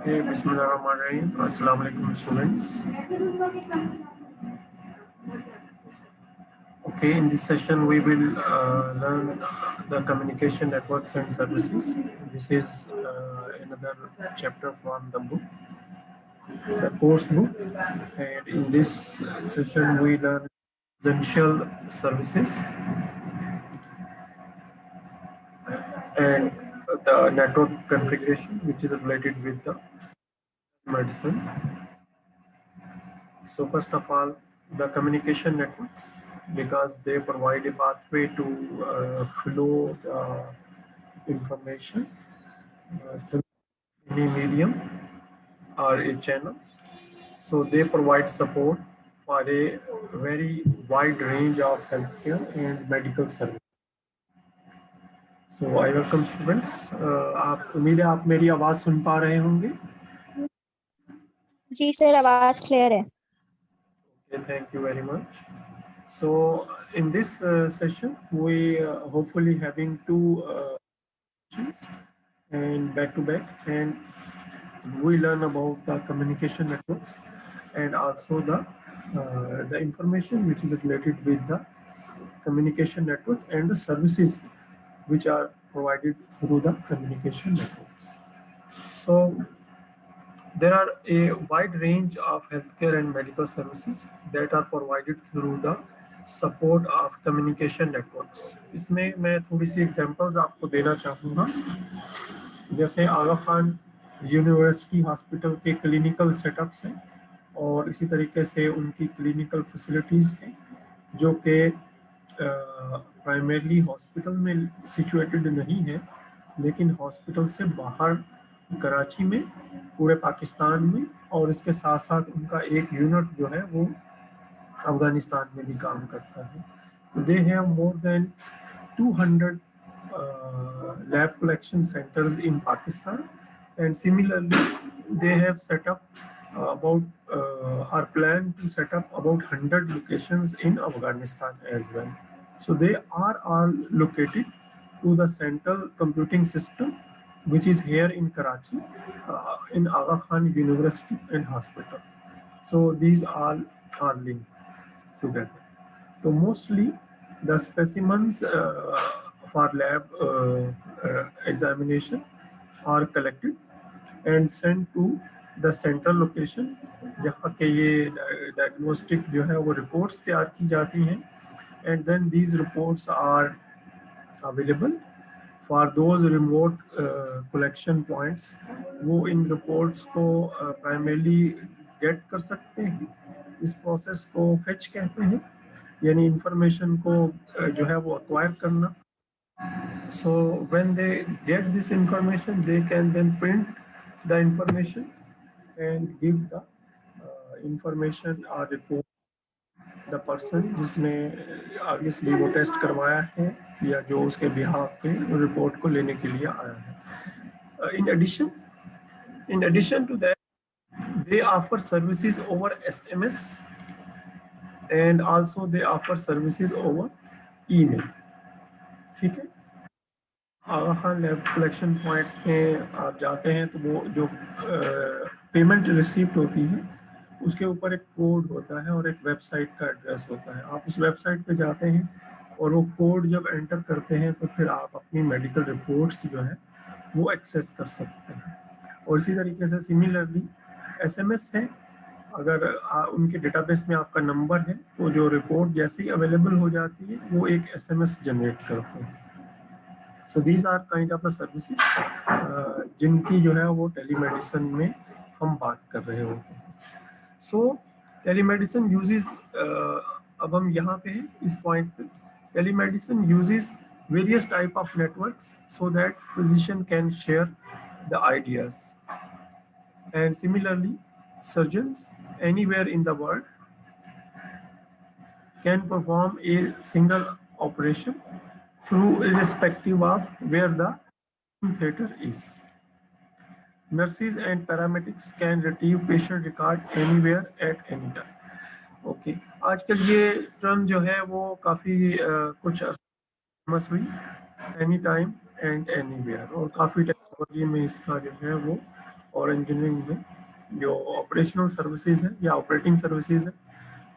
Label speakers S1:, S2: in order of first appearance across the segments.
S1: Okay, Bismillahirrahmanirrahim. Assalamu alaikum, students. Okay, in this session we will learn the communication networks and services. This is another chapter from the book, the course book. And in this session we learn essential services and the network configuration, which is related with the medicine. So first of all, the communication networks, because they provide a pathway to flow the information through any medium or a channel. So they provide support for a very wide range of healthcare and medical service. So I welcome students. आप उम्मीद है आप मेरी आवाज सुन पा रहे होंगे?
S2: जी sir, आवाज क्लियर है।
S1: Okay, thank you very much. So in this session, we hopefully having two sessions and back to back, and we learn about the communication networks and also the information which is related with the communication network and the services which are provided through the communication networks. So there are a wide range of healthcare and medical services that are provided through the support of communication networks. इसमें मैं थोड़ी सी examples आपको देना चाहूँगा, जैसे आगा Khan university hospital के clinical setups हैं और इसी तरीके से उनकी क्लिनिकल फैसिलिटीज़ हैं जो कि प्राइमरली हॉस्पिटल में सिचुएटेड नहीं है, लेकिन हॉस्पिटल से बाहर कराची में, पूरे पाकिस्तान में, और इसके साथ साथ उनका एक यूनिट जो है वो अफगानिस्तान में भी काम करता है. They have more than 200 lab collection centers in Pakistan, and similarly they have set up are planned to set up about 100 locations in Afghanistan as well. So they are all located to the central computing system, which is here in Karachi, in Aga Khan University and Hospital. So these all are linked together. So mostly the specimens for lab examination are collected and sent to the central location, जहाँ के ये diagnostic जो है वो reports तैयार की जाती हैं, and then these reports are available for those remote collection points. वो इन reports को primarily get कर सकते हैं. इस process को fetch कहते हैं, यानी information को जो है वो acquire करना. So when they get this information, they can then print the information and give the information or report the person जिसने obviously वो टेस्ट करवाया है या जो उसके बिहाफ पे रिपोर्ट को लेने के लिए आया है. In addition to that, they offer services over SMS and also they offer services over email. ठीक है, आगा खान लैब कलेक्शन पॉइंट में आप जाते हैं तो वो जो पेमेंट रिसीप्ट होती है उसके ऊपर एक कोड होता है और एक वेबसाइट का एड्रेस होता है. आप उस वेबसाइट पे जाते हैं और वो कोड जब एंटर करते हैं तो फिर आप अपनी मेडिकल रिपोर्ट्स जो है वो एक्सेस कर सकते हैं. और इसी तरीके से सिमिलरली SMS है, अगर उनके डेटाबेस में आपका नंबर है तो जो रिपोर्ट जैसे ही अवेलेबल हो जाती है वो एक SMS जनरेट करते हैं. So these are kind of the services जिनकी जो है वो टेलीमेडिसिन में हम बात कर रहे होते हैं. So टेलीमेडिसिन uses अब हम यहाँ पे हैं इस पॉइंट पे. Telemedicine uses various type of networks so that physician can share the ideas, and similarly surgeons anywhere in the world can perform a single operation through irrespective of where the theater is. Nurses and paramedics can retrieve patient record anywhere at any time. Okay, आजकल ये term जो है वो काफ़ी कुछ famous हुई, any time and anywhere, और काफ़ी टेक्नोलॉजी में इसका जो है वो और इंजीनियरिंग में जो ऑपरेशनल सर्विसेज है या ऑपरेटिंग सर्विसेज है,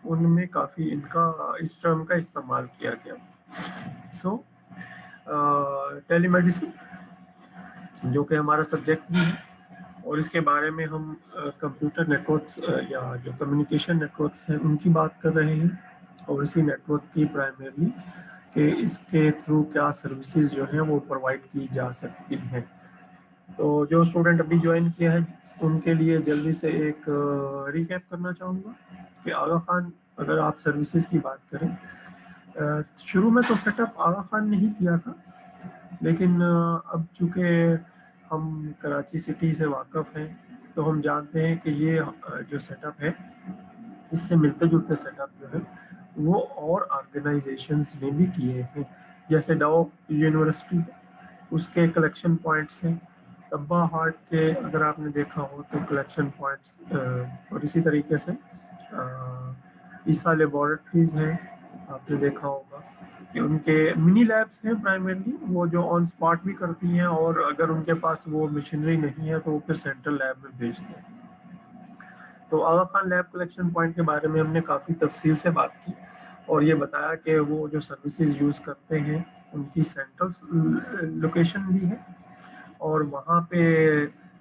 S1: उनमें काफ़ी इनका इस टर्म का इस्तेमाल किया गया। सो टेलीमेडिसिन जो कि हमारा सब्जेक्ट भी है, और इसके बारे में हम कंप्यूटर नेटवर्क्स या जो कम्युनिकेशन नेटवर्क्स हैं उनकी बात कर रहे हैं, और इसी नेटवर्क की प्राइमरली कि इसके थ्रू क्या सर्विसेज जो हैं वो प्रोवाइड की जा सकती हैं। तो जो स्टूडेंट अभी ज्वाइन किया है उनके लिए जल्दी से एक रिकैप करना चाहूँगा कि आगा खान, अगर आप सर्विसेज की बात करें, शुरू में तो सेटअप आगा खान ने ही किया था, लेकिन अब चूँकि हम कराची सिटी से वाकिफ़ हैं तो हम जानते हैं कि ये जो सेटअप है, इससे मिलते जुलते सेटअप जो है वो और ऑर्गेनाइजेशंस ने भी किए हैं। जैसे डाउ यूनिवर्सिटी है, उसके कलेक्शन पॉइंट्स हैं। तब्बा हार्ट के अगर आपने देखा हो तो कलेक्शन पॉइंट्स, और इसी तरीके से ईसा लेबॉरेटरीज हैं, आपने देखा होगा कि उनके मिनी लैब्स हैं प्राइमरली, वो जो ऑन स्पॉट भी करती हैं, और अगर उनके पास वो मशीनरी नहीं है तो वो फिर सेंट्रल लैब में भेजते हैं। तो आगा खान लैब कलेक्शन पॉइंट के बारे में हमने काफ़ी तफसील से बात की, और ये बताया कि वो जो सर्विसेज यूज़ करते हैं उनकी सेंट्रल लोकेशन भी है, और वहाँ पे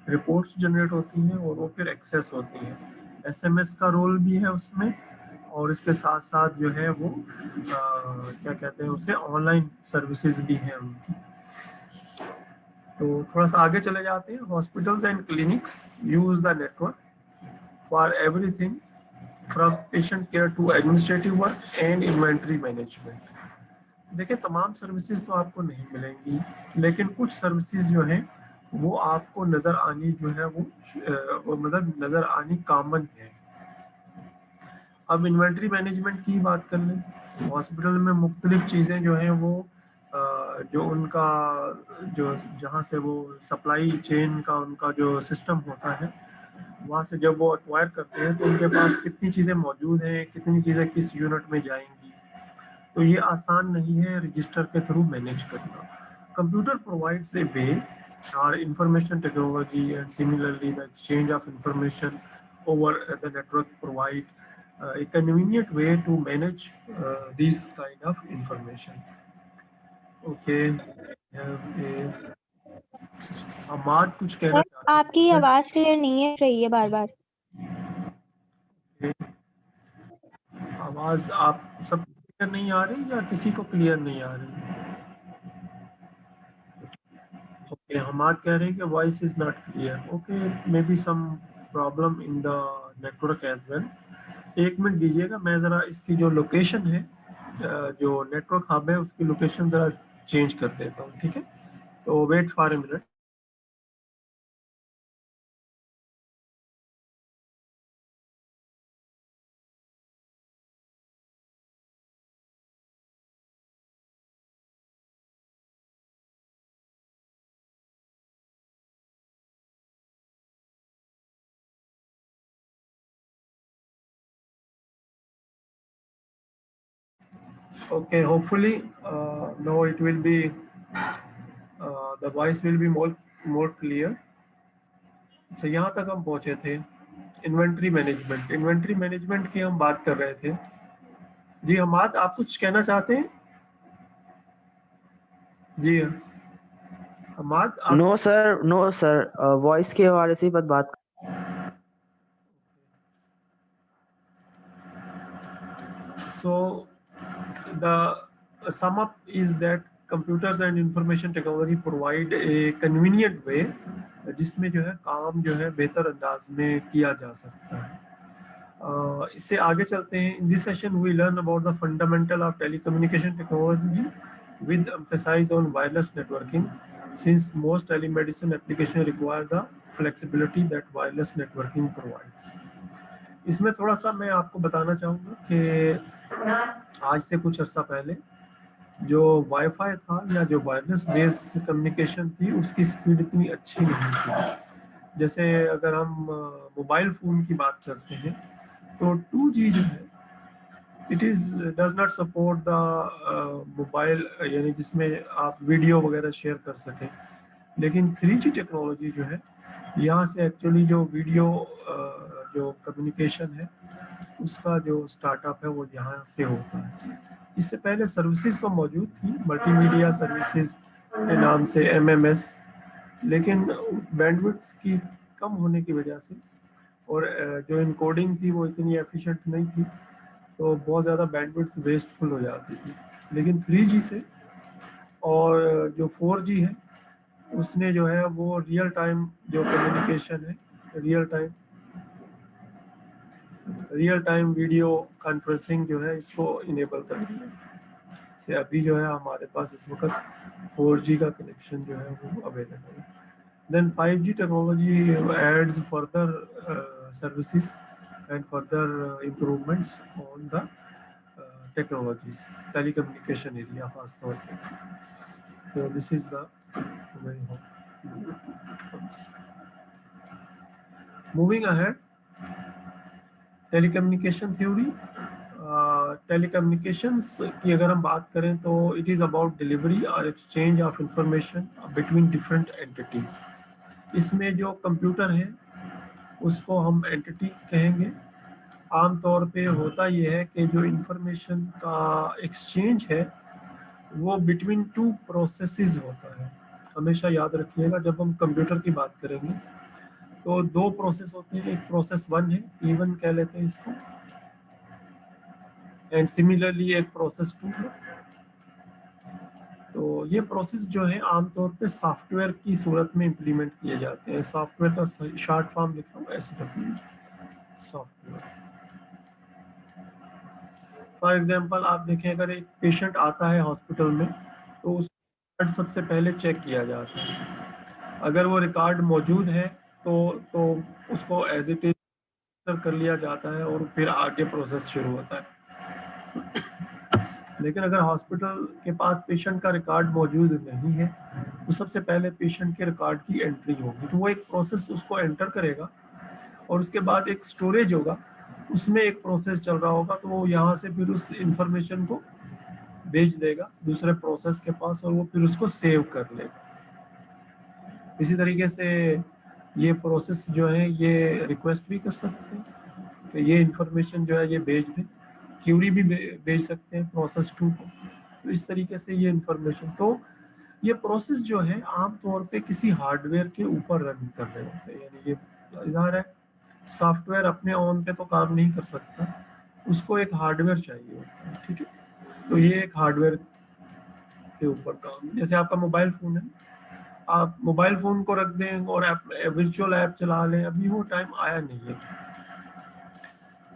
S1: रिपोर्ट्स जनरेट होती हैं और वो फिर एक्सेस होती हैं। एसएमएस का रोल भी है उसमें, और इसके साथ साथ जो है वो क्या कहते हैं उसे, ऑनलाइन सर्विसेज भी हैं उनकी। तो थोड़ा सा आगे चले जाते हैं। Hospitals and clinics use the network for everything from patient care to administrative work and inventory management. देखिए, तमाम सर्विसेज तो आपको नहीं मिलेंगी, लेकिन कुछ सर्विसेज जो हैं वो आपको नज़र आनी जो है वो मतलब नज़र आनी कॉमन है। अब इन्वेंट्री मैनेजमेंट की बात कर लें। हॉस्पिटल में मुख्तलिफ चीज़ें जो हैं वो जो उनका जो जहाँ से वो सप्लाई चेन का उनका जो सिस्टम होता है, वहाँ से जब वो एक्वायर करते हैं तो उनके पास कितनी चीज़ें मौजूद हैं, कितनी चीज़ें किस यूनिट में जाएंगी, तो ये आसान नहीं है रजिस्टर के थ्रू मैनेज करना। कंप्यूटर प्रोवाइड्स ए वे और information technology and similarly the exchange of information over the network provide a convenient way to manage this kind of information. Okay. Hammad कुछ कहना
S2: सर,
S1: चाहते
S2: आपकी
S1: हैं?
S2: आवाज क्लियर नहीं है रही है बार बार।
S1: आवाज आप सब क्लियर नहीं आ रही या किसी को क्लियर नहीं आ रही? ओके, हमाद कह रहे हैं कि voice is not clear. Okay, maybe some problem in the network as well. एक मिनट दीजिएगा, मैं ज़रा इसकी जो लोकेशन है, जो नेटवर्क हब है उसकी लोकेशन ज़रा चेंज कर देता हूँ, ठीक है? तो wait for a minute. Okay, hopefully now it will be the voice will be more clear. अच्छा, यहाँ तक हम पहुँचे थे इन्वेंट्री मैनेजमेंट। इन्वेंट्री मैनेजमेंट की हम बात कर रहे थे। जी हमाद, आप कुछ कहना चाहते हैं? जी हमाद, आप
S3: नो सर, वॉइस के हवाले से बस बात।
S1: So the sum up is that computers and information technology provide a convenient way जिसमें जो है काम जो है बेहतर अंदाज में किया जा सकता है। इससे आगे चलते हैं। In this session we learn about the fundamental of telecommunication technology with emphasis on wireless networking, since most telemedicine applications require the flexibility that wireless networking provides. इसमें थोड़ा सा मैं आपको बताना चाहूँगा कि आज से कुछ अर्सा पहले जो वाईफाई था या जो वायरलेस बेस कम्युनिकेशन थी उसकी स्पीड इतनी अच्छी नहीं थी। जैसे अगर हम मोबाइल फ़ोन की बात करते हैं तो 2G जो है it is does not support the mobile, यानी जिसमें आप वीडियो वगैरह शेयर कर सकें। लेकिन 3G टेक्नोलॉजी जो है यहाँ से एक्चुअली जो वीडियो जो कम्युनिकेशन है उसका जो स्टार्टअप है वो यहाँ से होता है। इससे पहले सर्विसेज तो मौजूद थी, मल्टीमीडिया सर्विसेज के नाम से MMS, लेकिन बैंडविड्थ की कम होने की वजह से और जो इनकोडिंग थी वो इतनी एफिशिएंट नहीं थी, तो बहुत ज़्यादा बैंडविड्थ वेस्टफुल हो जाती थी। लेकिन 3G से और जो 4G है उसने जो है वो रियल टाइम जो कम्युनिकेशन है, रियल टाइम वीडियो कॉन्फ्रेंसिंग जो है इसको इनेबल कर दिया से अभी जो है हमारे पास इस वक्त 4G का कनेक्शन जो है वो अवेलेबल है। Then 5G technology adds further services and further improvements on the technologies, telecommunication area खास तौर पे। So this is the way how it comes. Moving ahead, telecommunication theory. Telecommunications की अगर हम बात करें तो it is about delivery or exchange of information between different entities. इसमें जो कंप्यूटर है उसको हम एंटिटी कहेंगे। आमतौर पे होता यह है कि जो इंफॉर्मेशन का एक्सचेंज है वो बिटवीन टू प्रोसेसेस होता है। हमेशा याद रखिएगा जब हम कंप्यूटर की बात करेंगे तो दो प्रोसेस होते हैं, एक प्रोसेस 1 है, E1 कह लेते हैं इसको, एंड सिमिलरली एक प्रोसेस 2 है। तो ये प्रोसेस जो है आमतौर पे सॉफ्टवेयर की सूरत में इम्प्लीमेंट किए जाते हैं। सॉफ्टवेयर का शॉर्ट फॉर्म लिखा हूँ SW, सॉफ्टवेयर। फॉर एग्जांपल आप देखें, अगर एक पेशेंट आता है हॉस्पिटल में तो उस रिकॉर्ड सबसे पहले चेक किया जाता है। अगर वो रिकॉर्ड मौजूद है तो उसको एज इट इज कर लिया जाता है और फिर आगे प्रोसेस शुरू होता है। लेकिन अगर हॉस्पिटल के पास पेशेंट का रिकॉर्ड मौजूद नहीं है तो सबसे पहले पेशेंट के रिकॉर्ड की एंट्री होगी, तो वो एक प्रोसेस उसको एंटर करेगा और उसके बाद एक स्टोरेज होगा, उसमें एक प्रोसेस चल रहा होगा, तो वो यहाँ से फिर उस इंफॉर्मेशन को भेज देगा दूसरे प्रोसेस के पास और वो फिर उसको सेव कर लेगा। इसी तरीके से ये प्रोसेस जो है ये रिक्वेस्ट भी कर सकते हैं कि ये इंफॉर्मेशन जो है ये भेज दें, क्यूरी भी भेज सकते हैं प्रोसेस 2 को। तो इस तरीके से ये इंफॉर्मेशन, तो ये प्रोसेस जो है आमतौर पे किसी हार्डवेयर के ऊपर रन कर रहे होते हैं। यानी ये इज़हार है सॉफ्टवेयर अपने ऑन पे तो काम नहीं कर सकता, उसको एक हार्डवेयर चाहिए होता है, ठीक है। तो ये एक हार्डवेयर के ऊपर काम, जैसे आपका मोबाइल फ़ोन है, आप मोबाइल फ़ोन को रख दें और ऐप वर्चुअल ऐप चला लें, अभी वो टाइम आया नहीं है,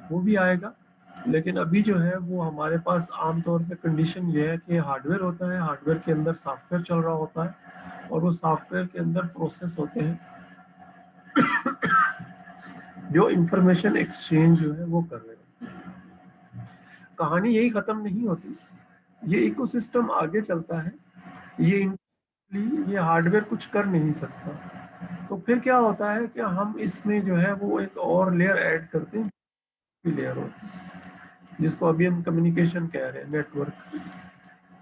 S1: वो भी आएगा। लेकिन अभी जो है वो हमारे पास आमतौर पे कंडीशन ये है कि हार्डवेयर होता है, हार्डवेयर के अंदर सॉफ्टवेयर चल रहा होता है और वो सॉफ्टवेयर के अंदर प्रोसेस होते हैं जो इंफॉर्मेशन एक्सचेंज जो है वो कर रहे हैं। कहानी यही खत्म नहीं होती, ये इकोसिस्टम आगे चलता है। ये हार्डवेयर कुछ कर नहीं सकता, तो फिर क्या होता है कि हम इसमें जो है वो एक और लेयर ऐड करते हैं, लेयर होती है जिसको अभी हम कम्युनिकेशन कह रहे हैं, नेटवर्क।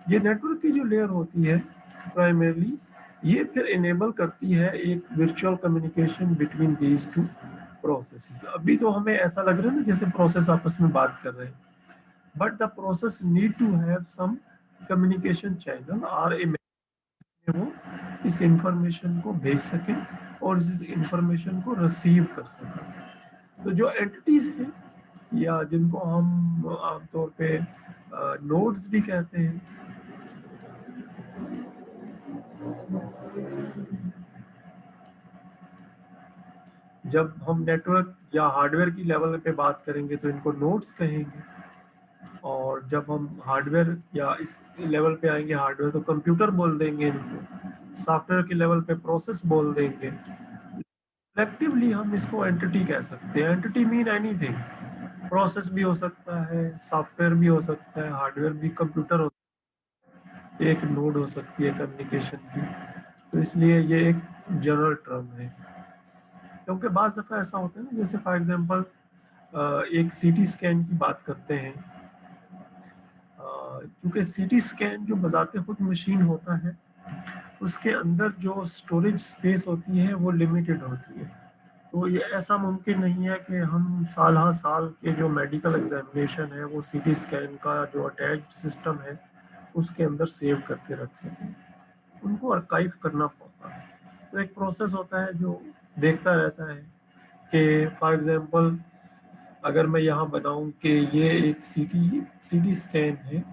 S1: ये नेटवर्क की जो लेयर होती है प्राइमरीली ये फिर इनेबल करती है एक virtual communication between these two processes. अभी तो हमें ऐसा लग रहा है ना जैसे प्रोसेस आपस में बात कर रहे हैं, but the process need to have some communication channel और ए वो इस इंफॉर्मेशन को भेज सके और इस इंफॉर्मेशन को रिसीव कर सके। तो जो एंटिटीज हैं या जिनको हम आमतौर पे नोड्स भी कहते हैं, जब हम नेटवर्क या हार्डवेयर की लेवल पे बात करेंगे तो इनको नोड्स कहेंगे, और जब हम हार्डवेयर या इस लेवल पे आएंगे हार्डवेयर तो कंप्यूटर बोल देंगे इनको, सॉफ्टवेयर के लेवल पे प्रोसेस बोल देंगे। कलेक्टिवली हम इसको एंटिटी कह सकते हैं। एंटिटी मीन एनीथिंग, प्रोसेस भी हो सकता है, सॉफ्टवेयर भी हो सकता है, हार्डवेयर भी, कंप्यूटर हो, एक नोड हो सकती है कम्युनिकेशन की। तो इसलिए ये एक जनरल टर्म है, क्योंकि बाज़ दफ़ा ऐसा होता है ना, जैसे फॉर एग्जांपल एक सीटी स्कैन की बात करते हैं, क्योंकि सीटी स्कैन जो बजाते खुद मशीन होता है उसके अंदर जो स्टोरेज स्पेस होती है वो लिमिटेड होती है। तो ये ऐसा मुमकिन नहीं है कि हम साल हर साल के जो मेडिकल एग्जामिनेशन है वो सीटी स्कैन का जो अटैच्ड सिस्टम है उसके अंदर सेव करके रख सकें। उनको आर्काइव करना पड़ता है। तो एक प्रोसेस होता है जो देखता रहता है कि फॉर एग्जांपल अगर मैं यहाँ बनाऊं कि ये एक सीटी स्कैन है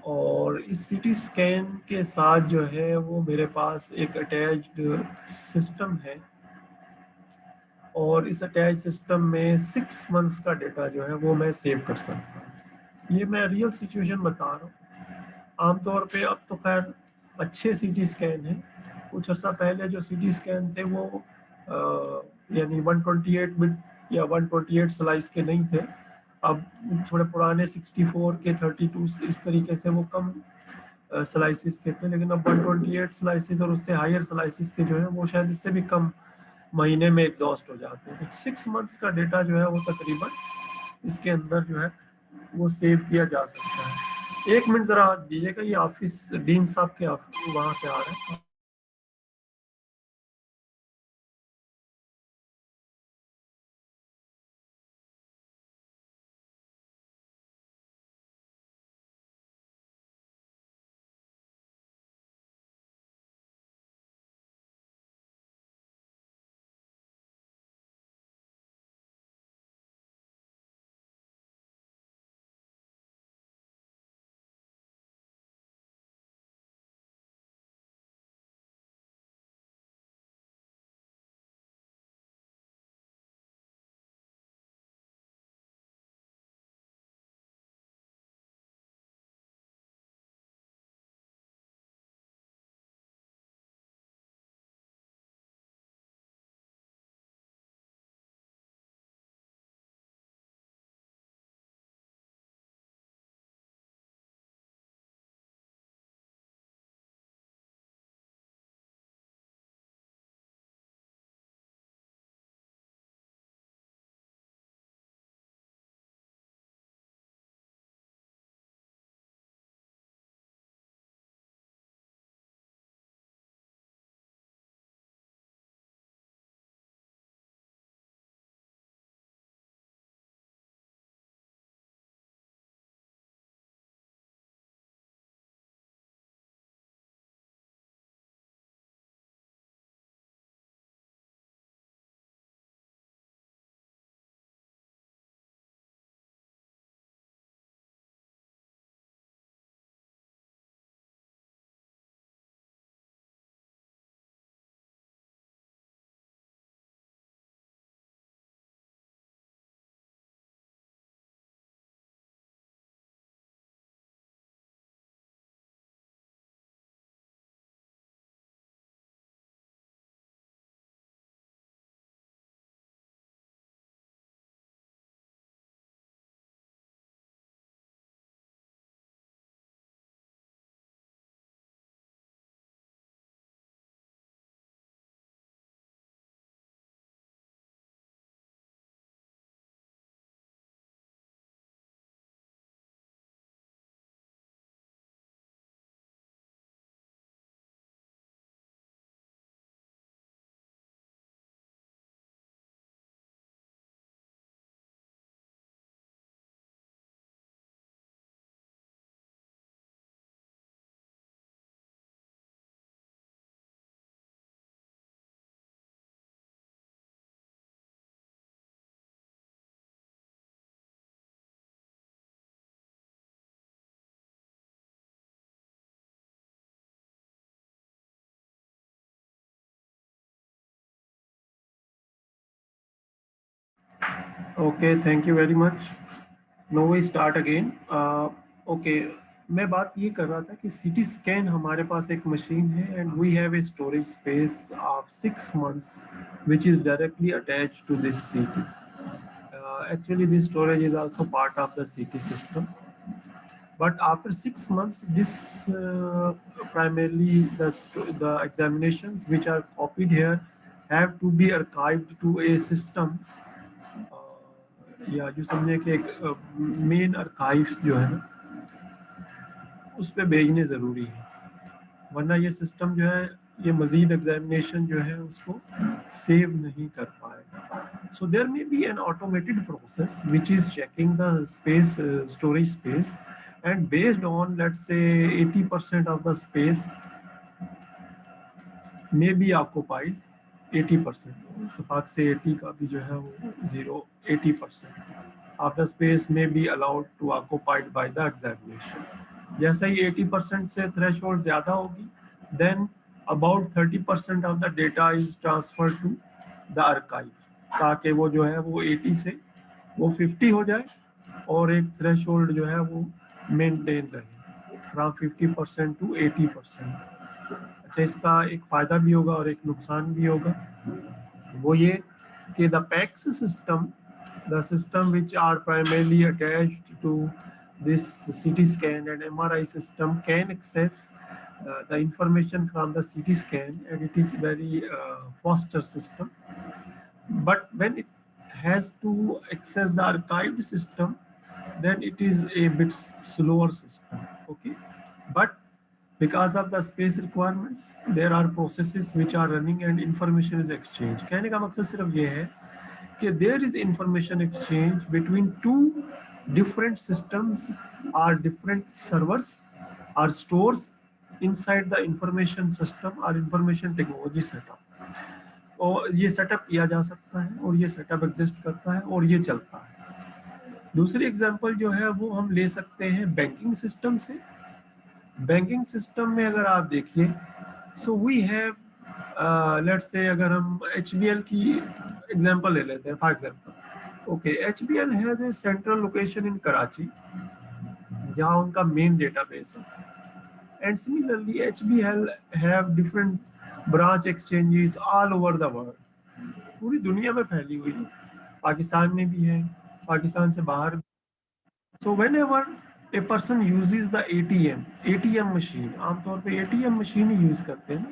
S1: और इस सीटी स्कैन के साथ जो है वो मेरे पास एक अटैच्ड सिस्टम है और इस अटैच सिस्टम में 6 मंथ्स का डेटा जो है वो मैं सेव कर सकता हूँ। ये मैं रियल सिचुएशन बता रहा हूँ। आमतौर पे अब तो खैर अच्छे सीटी स्कैन हैं। कुछ अर्सा पहले जो सीटी स्कैन थे वो यानी 128 बिट या 128 स्लाइस के नहीं थे। अब थोड़े पुराने 64 के 32 इस तरीके से वो कम स्लाइसिस के थे, लेकिन अब 128 स्लाइसिस और उससे हायर स्लाइसिस के जो है वो शायद इससे भी कम महीने में एग्जॉस्ट हो जाते हैं। तो 6 मंथ्स का डेटा जो है वो तकरीबन इसके अंदर जो है वो सेव किया जा सकता है। 1 मिनट जरा दीजिएगा, ये ऑफिस डीन साहब के वहाँ से आ रहे हैं। Okay, thank you very much. No we start again. Okay, मैं बात ये कर रहा था कि सीटी स्कैन हमारे पास एक मशीन है and we have a storage space of 6 months which is directly attached to this CT. Actually this storage is also part of the CT system, but after 6 months this primarily the examinations which are copied here have to be archived to a system, या जो समझे कि एक main archives जो है ना उस पर भेजने ज़रूरी है, वरना ये सिस्टम जो है ये मज़ीद एग्जामिनेशन जो है उसको सेव नहीं कर पाएगा. So there may be an automated process which is checking the space storage space, and based on let's say 80% of the space may be occupied 80%. इत्तेफाक से 80 का भी जो है वो 80% of the space may be allowed to occupied by the examination. जैसे ही 80% से threshold ज़्यादा होगी, then about 30% of the data is transferred to the archive, ताकि वो जो है वो 80 से वो 50 हो जाए और एक threshold जो है वो maintain रहे from 50% to 80%. अच्छा, इसका एक फ़ायदा भी होगा और एक नुकसान भी होगा. वो ये कि the PACS system, the system which are primarily attached to this CT scan and MRI system can access the information from the CT scan, and it is very faster system. But when it has to access the archived system, then it is a bit slower system. Okay, but because of the space requirements, there are processes which are running and information is exchanged. कहने का मकसद सिर्फ ये है कि there is information exchange between two different systems or different servers or stores inside the information system or information technology setup. और ये setup किया जा सकता है और ये सेटअप एग्जिस्ट करता है और ये चलता है. दूसरी एग्जांपल जो है वो हम ले सकते हैं बैंकिंग सिस्टम से. बैंकिंग सिस्टम में अगर आप देखिए, so we have let's say अगर हम HBL की एग्जांपल ले लेते हैं for example. Okay, HBL has a central location in Karachi जहाँ उनका मेन डेटाबेस है, and similarly HBL have different branch exchanges all over the world. पूरी दुनिया में फैली हुई है, पाकिस्तान में भी है, पाकिस्तान से बाहर भी. So whenever a person uses the ATM machine, आमतौर पे ATM मशीन ही यूज करते हैं ना.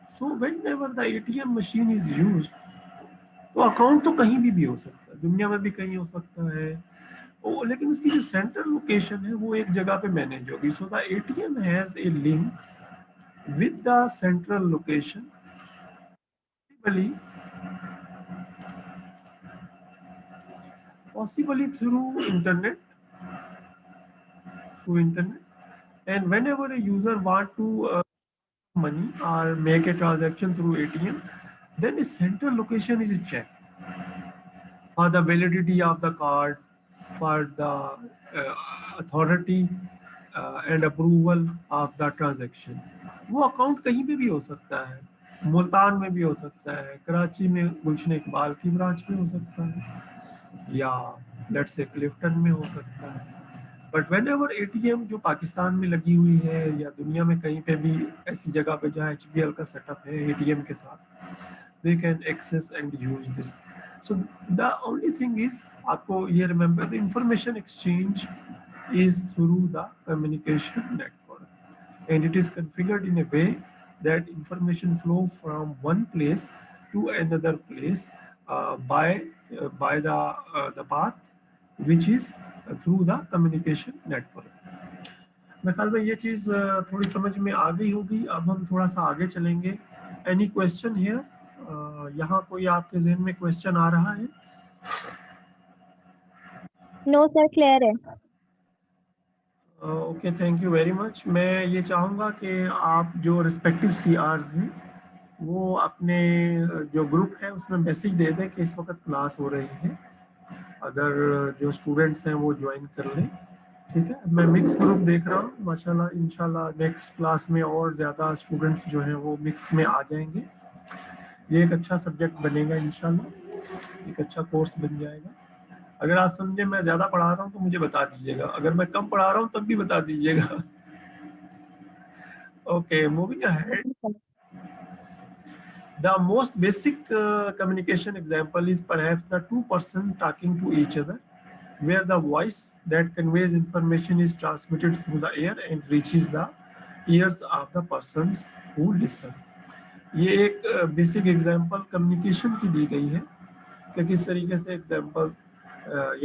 S1: So whenever the ATM machine is used, तो अकाउंट तो कहीं भी हो सकता है, दुनिया में भी कहीं हो सकता है, लेकिन उसकी जो सेंट्रल लोकेशन है वो एक जगह पे मैनेज होगी. So the ATM has a link with the central location, possibly through internet, and whenever a user want to money or make a transaction through ATM, then a central location is checked for the validity of the card, for the authority and approval of the transaction. वो account कहीं पे भी हो सकता है, मुल्तान में भी हो सकता है, कराची में गुलशन इकबाल की ब्रांच में हो सकता है, या लेट्स से क्लिफ्टन में हो सकता है. बट वेन एवर ATM जो पाकिस्तान में लगी हुई है या दुनिया में कहीं पे भी ऐसी जगह पे जहाँ HBL का सेटअप है ATM के साथ, they can access and use this. So the only thing is, आपको ये remember, the information exchange is through the communication network, and it is configured in a way that information flow from one place to another place by the path which is through the communication network. मेरे ख्याल में ये चीज़ थोड़ी समझ में आ गई होगी. अब हम थोड़ा सा आगे चलेंगे. Any question here? यहाँ कोई आपके जहन में क्वेश्चन आ रहा है?
S2: नो सर, क्लियर है.
S1: Okay, thank you very much. मैं ये चाहूँगा कि आप जो रिस्पेक्टिव CRs हैं वो अपने जो ग्रुप है उसमें मैसेज दे दें कि इस वक्त क्लास हो रही है. अगर जो स्टूडेंट्स हैं वो ज्वाइन कर लें. ठीक है, मैं मिक्स ग्रुप देख रहा हूँ माशाल्लाह. इंशाल्लाह नेक्स्ट क्लास में और ज़्यादा स्टूडेंट्स जो हैं वो मिक्स में आ जाएंगे. ये एक अच्छा सब्जेक्ट बनेगा इंशाल्लाह, एक अच्छा कोर्स बन जाएगा. अगर आप समझे मैं ज़्यादा पढ़ा रहा हूँ तो मुझे बता दीजिएगा, अगर मैं कम पढ़ा रहा हूँ तब भी बता दीजिएगा. Okay, moving ahead. The most basic communication example is perhaps the two persons talking to each other, where the voice that conveys information is transmitted through the air and reaches the ears of the persons who listen. ये एक basic example communication की दी गई है कि किस तरीके से example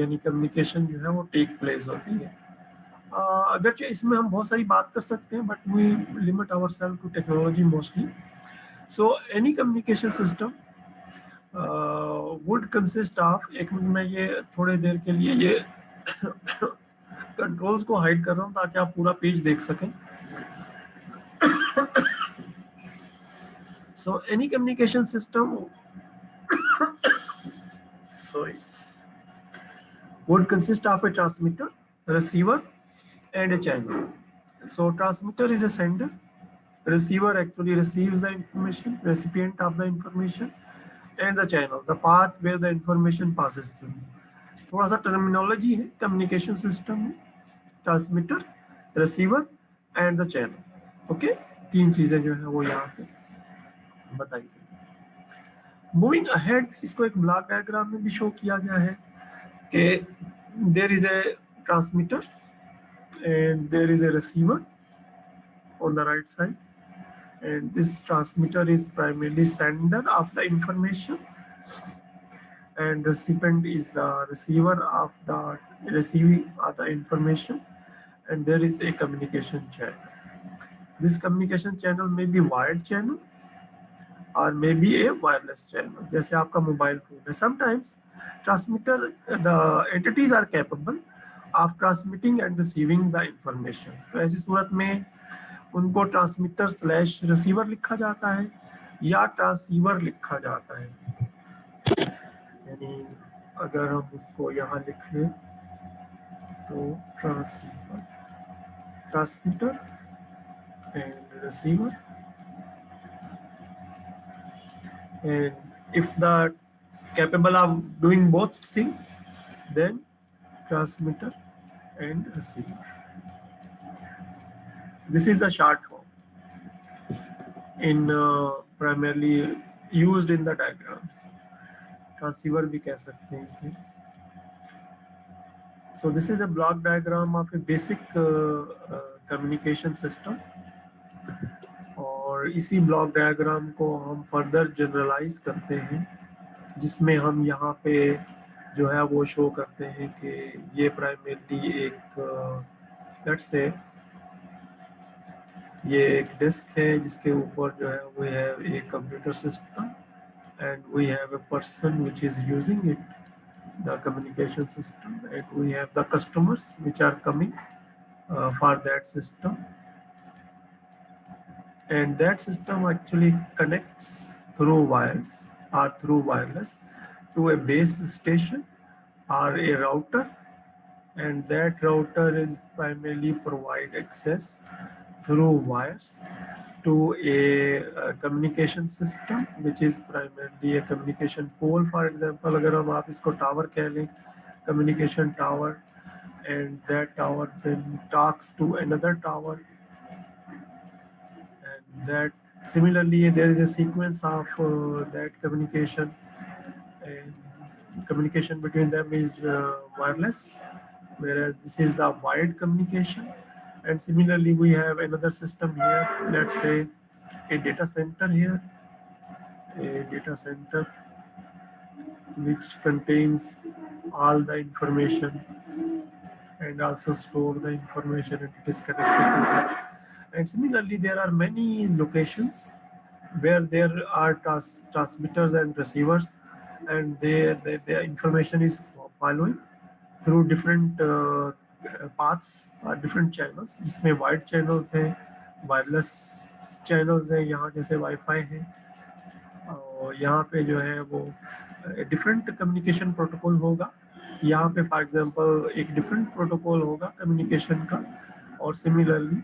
S1: यानी कम्युनिकेशन जो है वो टेक प्लेस होती है. अगरचे इसमें हम बहुत सारी बात कर सकते हैं, but we limit ourself to technology mostly. So any communication system would consist of, एक मिनट में ये थोड़े देर के लिए ये कंट्रोल्स को हाइड कर रहा हूँ ताकि आप पूरा पेज देख सकें. सो any communication system, sorry, would consist of a transmitter, receiver, and a channel. So transmitter is a sender, receiver actually receives the information, recipient of the information, and the channel, the path where the information passes through. थोड़ा सा terminology है communication system में, transmitter, receiver and the channel. Okay, तीन चीजें जो है वो यहाँ पे बताई गई. मूविंग अहेड, इसको एक ब्लॉक डायग्राम में भी शो किया गया है कि there is a transmitter and there is a receiver on the right side, and this transmitter is primarily sender of the information and recipient is the receiver of the receiving of the information, and there is a communication channel. This communication channel may be wired channel or maybe a wireless channel, जैसे आपका mobile phone है. Sometimes transmitter, the entities are capable of transmitting and receiving the information. तो ऐसी सूरत में उनको transmitter slash receiver लिखा जाता है या ट्रांसीवर लिखा जाता है. यानी अगर हम उसको यहाँ लिख लें तो transceiver, transmitter and receiver, and if the capable of doing both thing, then transmitter and receiver. This is the short form in primarily used in the diagrams. Transceiver भी कह सकते हैं इसे. So this is a block diagram of a basic communication system. और इसी block diagram को हम further generalise करते हैं, जिसमें हम यहाँ पे जो है वो शो करते हैं कि ये प्राइमरली एक लेट्स से ये एक डिस्क है जिसके ऊपर जो है वो है एक computer system, and we have a person which is using it, the communication system, and we have the customers which are coming for that system. And that system actually connects through wires or through wireless to a base station or a router, and that router is primarily provide access through wires to a communication system which is primarily a communication pole. For example, अगर हम आप इसको tower कह लें, communication tower, and that tower then talks to another tower, that similarly there is a sequence of that communication, and communication between them is wireless, whereas this is the wired communication. And similarly we have another system here, let's say a data center here, a data center which contains all the information and also store the information, and it is connected to that. And similarly, there are many locations where there are transmitters and receivers, and their information is following through different paths or different channels. जिसमें wide channels हैं, wireless channels हैं, यहाँ जैसे wifi है, और यहाँ पे जो है वो डिफरेंट कम्युनिकेशन प्रोटोकॉल होगा. यहाँ पे फॉर एग्जांपल एक डिफरेंट प्रोटोकॉल होगा कम्युनिकेशन का, और similarly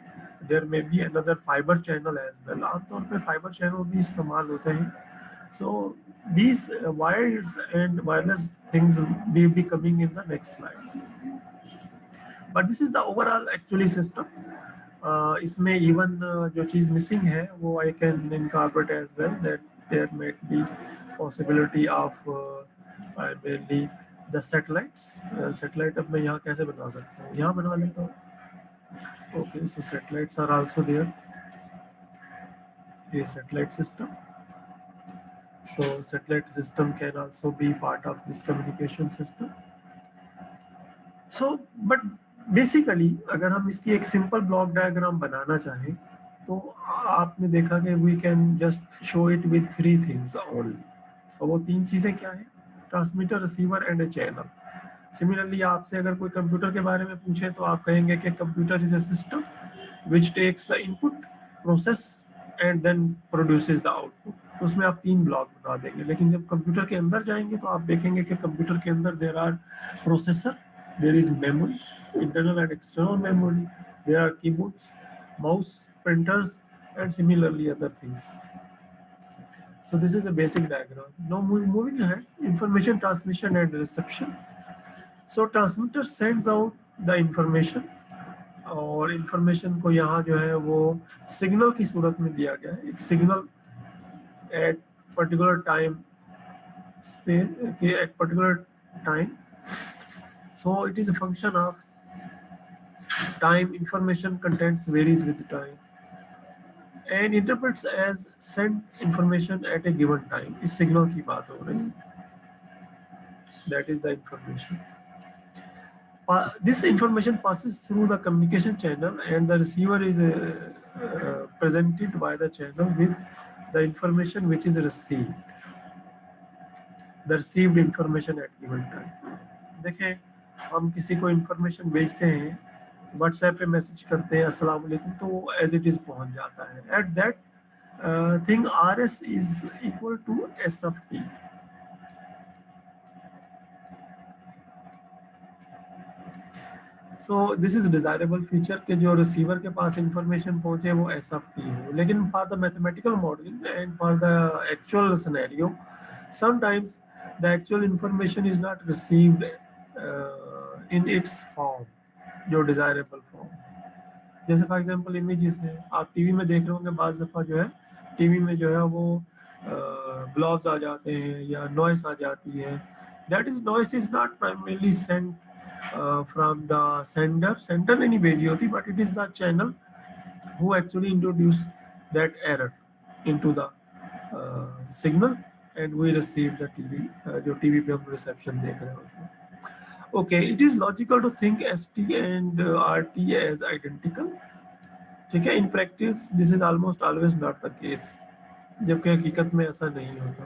S1: there may be another fiber channel as well. आमतौर पे fiber channel भी इस्तेमाल होते हैं. So these wires and wireless things will be coming in the next slides. But this is the overall actually system. इसमें even जो चीज़ missing है वो I can incorporate as well, that there might be possibility of primarily the satellites. Satellite अब मैं यहाँ कैसे बना सकता हूँ, यहाँ बना लेता हूँ. Okay, so satellites are also there, a satellite system. So satellite system can also be part of this communication system. So, but basically अगर हम इसकी एक सिंपल ब्लॉक डायग्राम बनाना चाहें तो आपने देखा कि we can just show it with 3 things only, और वो 3 चीज़ें क्या है? Transmitter, receiver and a channel. Similarly आपसे अगर कोई कंप्यूटर के बारे में पूछे तो आप कहेंगे कि computer is a system which takes the input, process and then produces the output. तो उसमें आप 3 ब्लॉक बना देंगे। लेकिन जब कंप्यूटर के अंदर जाएंगे तो आप देखेंगे कि कंप्यूटर के अंदर there are processor, there is memory, internal and external memory, there are keyboards, mouse, printers and similarly other things. So this is a basic diagram. Now moving ahead, information transmission and reception. So transmitter sends out the information, और information को यहाँ जो है वो signal की सूरत में दिया गया है। एक signal at particular time space at particular time, so it is a function of time. Information contents varies with time and interprets as sent information at a given time. इस सिग्नल की बात हो रही है, that is the information. This information passes through the communication channel and the receiver is presented by the channel with the information which is received, the received information at given time. देखें, हम किसी को information भेजते हैं, WhatsApp पे message करते हैं अस्सलाम वालेकुम, तो वो एज इट इज पहुंच जाता है। At that thing R S is equal to S of T. So this is desirable feature कि जो रिसीवर के पास इंफॉर्मेशन पहुंचे वो एस ऑफ टी हो। लेकिन for the mathematical modelling and for the actual scenario, sometimes the actual information is not received in its form, जो desirable form. जैसे for example images हैं, आप टीवी में देख रहे होंगे, बाज़ दफ़ा जो है टीवी में जो है वो ब्लॉब्स आ जाते हैं या नॉइस आ जाती है। That is noise is not primarily sent from the sender, sender ने नहीं भेजी होती, but it is the channel who actually introduce that error into the signal and we receive the TV, जो टीवी पे हम रिसेप्शन देख रहे होते हैं। Okay, it is logical to think ST and RT as identical. ठीक है, in practice this is almost always not the case, जबकि हकीकत में ऐसा नहीं होता।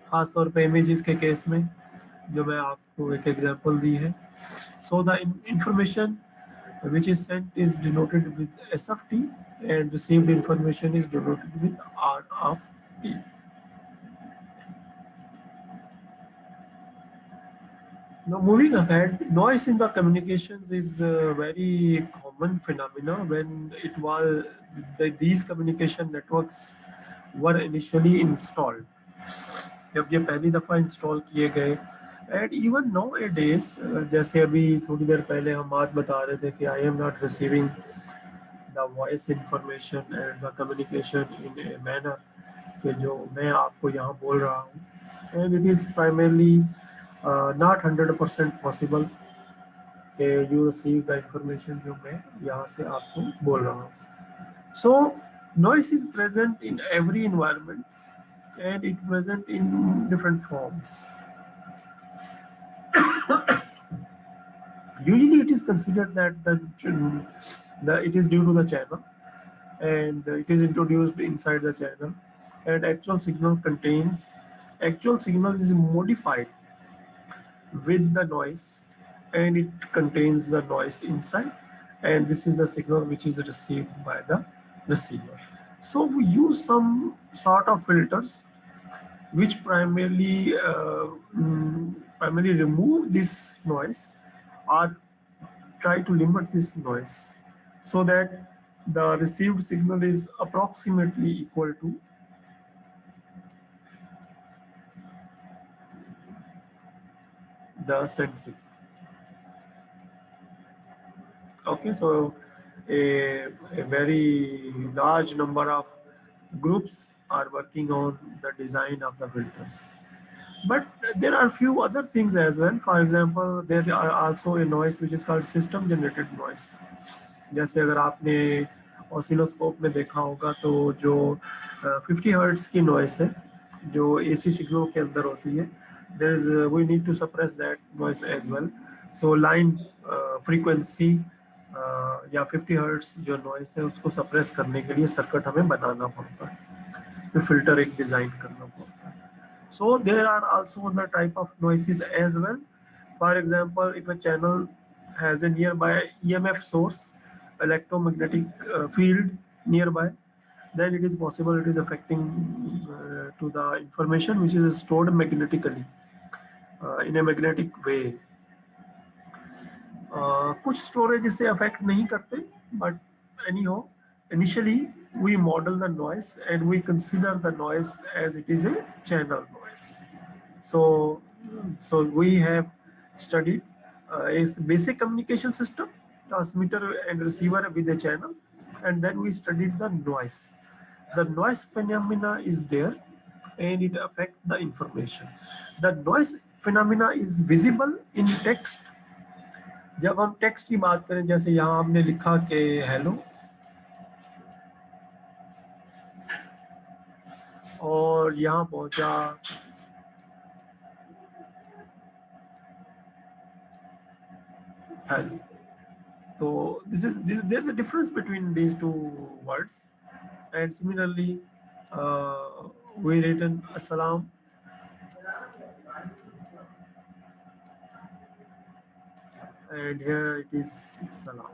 S1: खास तौर पे इमेजेस के केस में जो मैं आपको एक एग्जांपल दी है। So the information which is sent is denoted with S of T and received information is denoted with R of T. Now moving ahead, noise in the communications is a very common phenomena when it was these communication networks were initially installed. जब ये पहली दफ़ा install किए गए, and even nowadays, जैसे अभी थोड़ी देर पहले हम बात बता रहे थे कि I am not receiving the voice information and the communication in a manner कि जो मैं आपको यहाँ बोल रहा हूँ, and it is primarily not 100% possible कि you receive the information जो मैं यहाँ से आपको बोल रहा हूँ. So noise is present in every environment and it present in different forms. Usually it is considered that it is due to the channel and it is introduced inside the channel, and actual signal is modified with the noise and it contains the noise inside, and this is the signal which is received by the receiver. So we use some sort of filters which primarily remove this noise or try to limit this noise so that the received signal is approximately equal to the sent signal. Okay, so a very large number of groups are working on the design of the filters. But there are few other things as well. For example, there are also a noise which is called system generated noise. जैसे अगर आपने oscilloscope में देखा होगा तो जो 50 hertz की noise है जो AC सिग्नल के अंदर होती है, there is we need to suppress that noise as well. So line frequency या 50 हर्ट्ज जो नॉइस है उसको सप्रेस करने के लिए सर्किट हमें बनाना पड़ता है, फिर फिल्टर एक डिजाइन करना पड़ता है. So there are also other type of noises as well. For example, if a channel has a nearby EMF source, electromagnetic field nearby, then it is possible it is affecting to the information which is stored magnetically in a magnetic way. कुछ storage इससे affect नहीं करते, but any हो initially we model the noise and we consider the noise as it is a channel noise. So we have studied a basic communication system, transmitter and receiver with a channel, and then we studied the noise. The noise phenomena is there and it affects the information. The noise phenomena is visible in text. जब हम text की बात करें, जैसे यहाँ हमने लिखा कि हेलो, और यहाँ पहुंचा हेलो, तो there's a difference between these two words. And similarly we written assalam, and here it is salam.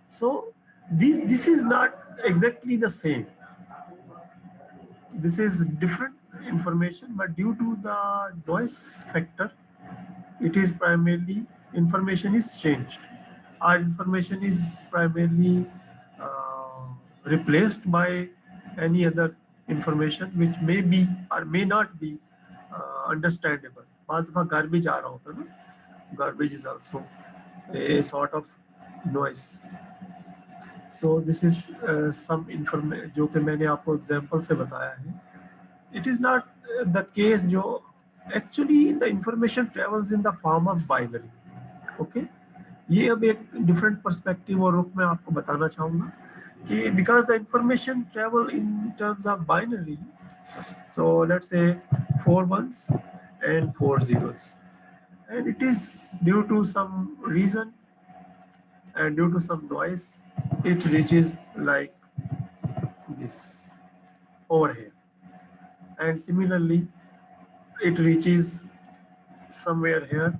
S1: So this is not exactly the same. This is different information, but due to the noise factor, it is primarily information is changed. Our information is primarily replaced by any other information which may be or may not be understandable. बाज़ दफ़ा garbage आ रहा होता है ना, garbage is also a sort of noise. So this is some information जो कि मैंने आपको example से बताया है. It is not the case जो actually the information travels in the form of binary. Okay, ये अब एक different perspective और रुख में आपको बताना चाहूँगा कि because the information travel in terms of binary, so let's say 4 ones and 4 zeros, and it is due to some reason and due to some noise, it reaches like this over here, and similarly it reaches somewhere here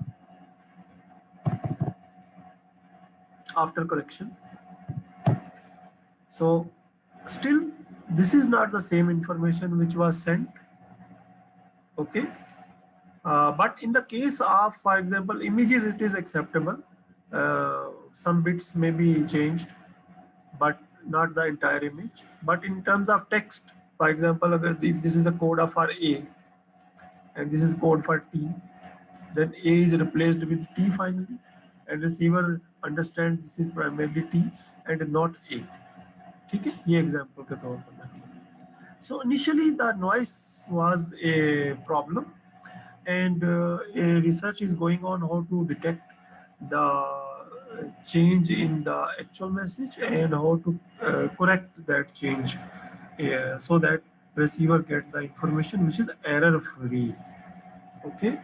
S1: after correction. So still this is not the same information which was sent. Okay, but in the case of, for example, images, it is acceptable. Some bits may be changed, but not the entire image. But in terms of text, for example, if this is a code of for A and this is code for T, then A is replaced with T finally, and receiver understands this is primarily T and not A. ठीक है, ये example के तौर पर. So initially the noise was a problem, and a research is going on how to detect the change in the actual message and how to correct that change so that receiver get the information which is error free. Okay,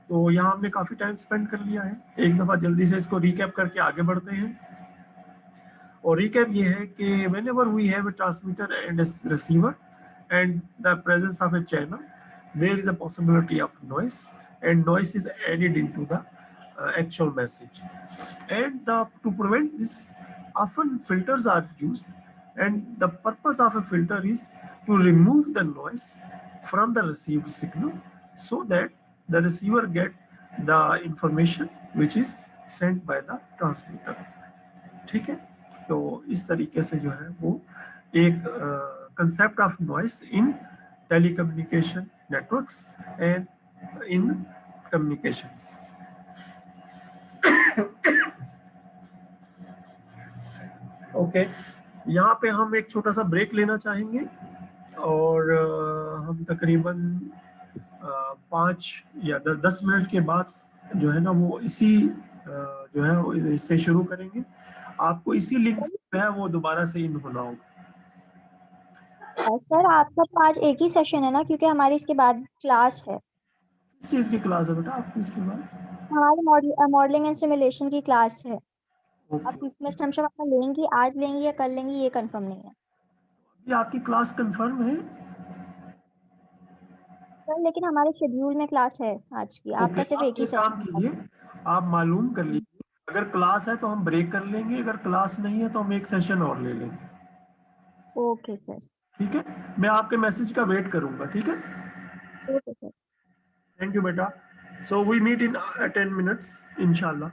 S1: तो यहाँ हमने काफी time spend कर लिया है. एक दफा जल्दी से इसको रिकैप करके आगे बढ़ते हैं. और रिकैप ये है कि whenever we have a transmitter and a receiver and the presence of a channel, there is a possibility of noise, and noise is added into the actual message. And to prevent this, often filters are used, and the purpose of a filter is to remove the noise from the received signal so that the receiver get the information which is sent by the transmitter. ठीक है, तो इस तरीके से जो है वो एक concept of noise in telecommunication networks and in communications. Okay, यहाँ पे हम एक छोटा सा ब्रेक लेना चाहेंगे और हम तकरीबन 5 या 10 मिनट के बाद जो है ना वो इसी जो है इससे शुरू करेंगे. आपको इसी लिंक से है वो दोबारा से इन होना होगा.
S2: सर आपका तो आज एक ही सेशन है ना, क्योंकि हमारी इसके बाद क्लास है.
S1: किस चीज़ की क्लास है बेटा आपकी इसके बाद?
S2: हमारी मॉडलिंग एंड सिमुलेशन की क्लास है। अब
S1: ओके,
S2: मिस हमशा अपना लेंगी, आज लेंगी या कल लेंगी, ये कंफर्म नहीं है
S1: ये आपकी क्लास कंफर्म है?
S2: सर, लेकिन हमारे शेड्यूल में क्लास है आज की।
S1: ओके,
S2: आपका सिर्फ एक
S1: आप
S2: ही
S1: एक काम
S2: सेशन है।
S1: कीजिए, आप मालूम कर लीजिए, अगर क्लास है तो हम ब्रेक कर लेंगे, अगर क्लास नहीं है तो हम एक सेशन और ले लेंगे।
S2: Okay sir.
S1: ठीक है, मैं आपके मैसेज का वेट करूंगा। ठीक है,
S2: ओके सर।
S1: थैंक यू बेटा। So we meet in 10 minutes इंशाल्लाह।